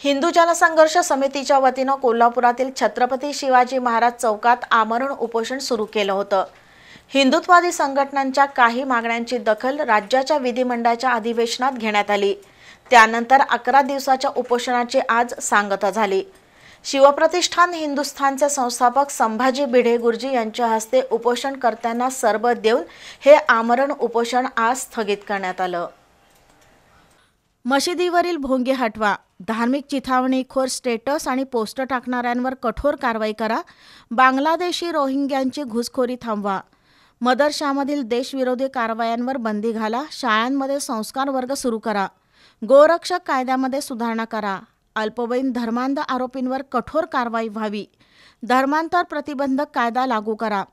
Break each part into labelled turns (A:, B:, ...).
A: हिंदू जनसंघर्ष समितीच्या वतीनं कोल्हापुरातील छत्रपती शिवाजी महाराज चौकात आमरण उपोषण सुरू केलं होतं। हिंदुत्ववादी संघटनांच्या काही मागण्यांची दखल राज्याच्या विधिमंडळाच्या अधिवेशनात घेण्यात आली। त्यानंतर 11 दिवसाच्या उपोषणाची आज सांगता झाली। शिवप्रतिष्ठान हिंदुस्थानचे संस्थापक संभाजी भिडे गुरुजी यांच्या हस्ते उपोषणकर्त्यांना सरबत देऊन हे आमरण उपोषण आज स्थगित करण्यात आलं। मशिदीवरील भोंगे हटवा, धार्मिक चिथावणीखोर स्टेटस आणि पोस्टर टाकणाऱ्यांवर कठोर कारवाई करा, बांगलादेशी रोहिंग्यांची घुसखोरी थांबवा, मदरशामधील देशविरोधी कारवायांवर बंदी घाला, शाळांमध्ये संस्कार वर्ग सुरू करा, गोरक्षक कायद्यामध्ये सुधारणा करा, अल्पवयीन धर्मांध आरोपींवर कठोर कारवाई व्हावी, धर्मांतर प्रतिबंधक कायदा लागू करा,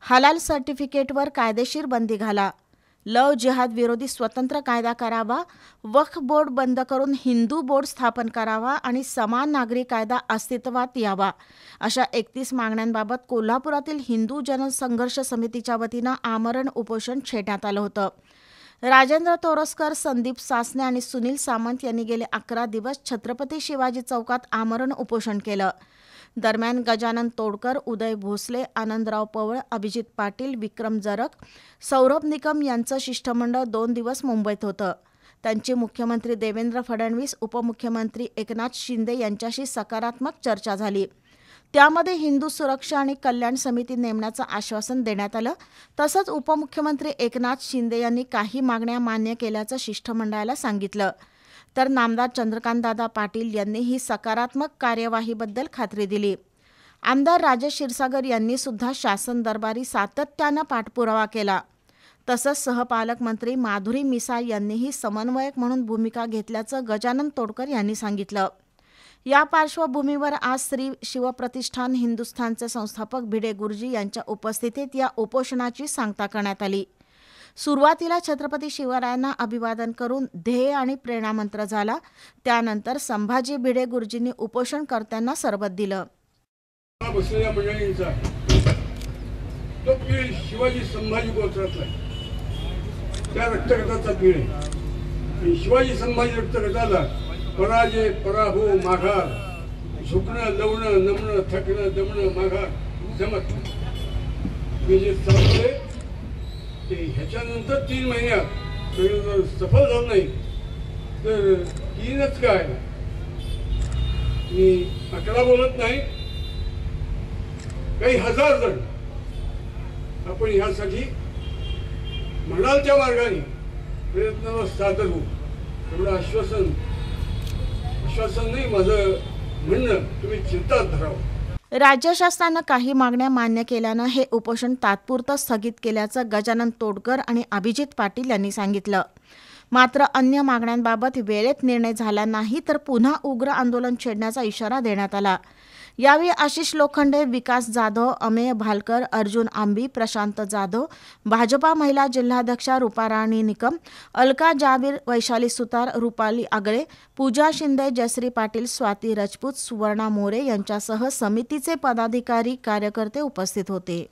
A: हलाल सर्टिफिकेटवर कायदेशीर बंदी घाला, लव जिहाद विरोधी स्वतंत्र कायदा करावा, वक्फ बोर्ड बंद करून हिंदू बोर्ड स्थापन करावा आणि समान नागरी कायदा अस्तित्वात यावा अशा 31 मागण्यांबाबत कोल्हापुरातील हिंदू जनसंघर्ष समितीच्या वतीनं आमरण उपोषण छेडण्यात आलं होतं। राजेंद्र तोरसकर, संदीप सासने आणि सुनील सामंत यांनी गेले 11 दिवस छत्रपती शिवाजी चौकात आमरण उपोषण केलं। दरम्यान गजानन तोडकर, उदय भोसले, आनंदराव पवळ, अभिजित पाटील, विक्रम जरग, सौरभ निकम यांचं शिष्टमंडळ 2 दिवस मुंबईत होतं। त्यांची मुख्यमंत्री देवेंद्र फडणवीस, उपमुख्यमंत्री एकनाथ शिंदे यांच्याशी सकारात्मक चर्चा झाली। त्यामध्ये हिंदू सुरक्षा आणि कल्याण समिती नेमण्याचं आश्वासन देण्यात आलं। तसंच उपमुख्यमंत्री एकनाथ शिंदे यांनी काही मागण्या मान्य केल्याचं शिष्टमंडळाला सांगितलं। तर नामदार चंद्रकांतदादा पाटील यांनी ही सकारात्मक कार्यवाहीबद्दल खात्री दिली। आमदार राजेश क्षीरसागर यांनी सुद्धा शासन दरबारी सातत्यानं पाठपुरावा केला। तसंच सहपालकमंत्री माधुरी मिसाळ यांनीही समन्वयक म्हणून भूमिका घेतल्याचं गजानन तोडकर यांनी सांगितलं। या पार्श्वभूमीवर आज श्री शिवप्रतिष्ठान हिंदुस्थानचे संस्थापक भिडे गुरुजी यांच्या उपस्थितीत या उपोषणाची सांगता करण्यात आली। सुरुवातीला छत्रपती शिवरायांना अभिवादन करून ध्येय आणि प्रेरणामंत्र झाला। त्यानंतर संभाजी भिडे गुरुजींनी उपोषणकर्त्यांना सरबत दिलं।
B: शिवाजी संभाजी गोत्रातला त्या रक्तगटाचा पीळ आहे। शिवाजी संभाजी रक्तगटाला पराजय, पराभव, माघार, झुकणं, लवणं, नमणं, थकणं, दमणं, माघार जमत मी जे चाललंय ते ह्याच्यानंतर 3 महिन्यात जर सफल झालं नाही तर 3च काय, मी आकडा बोलत नाही, काही हजार जण आपण ह्यासाठी म्हणाल त्या मार्गाने प्रयत्नावर सादर होऊ एवढं आश्वासन नाही, माझं म्हणणं तुम्ही चिंताच धरावं।
A: राज्य शासनानं काही मागण्या मान्य केल्यानं हे उपोषण तात्पुरतं स्थगित केल्याचं गजानन तोडकर आणि अभिजित पाटील यांनी सांगितलं। मात्र अन्य मागण्यांबाबत वेळेत निर्णय झाला नाही तर पुन्हा उग्र आंदोलन छेडण्याचा इशारा देण्यात आला। यावेळी आशिष लोखंडे, विकास जाधव, अमेय भालकर, अर्जुन आंबी, प्रशांत जाधव, भाजपा महिला जिल्हाध्यक्षा रूपाराणी निकम, अलका जाबीर, वैशाली सुतार, रुपाली आगळे, पूजा शिंदे, जयश्री पाटील, स्वाती राजपूत, सुवर्णा मोरे यांच्यासह समितीचे पदाधिकारी कार्यकर्ते उपस्थित होते।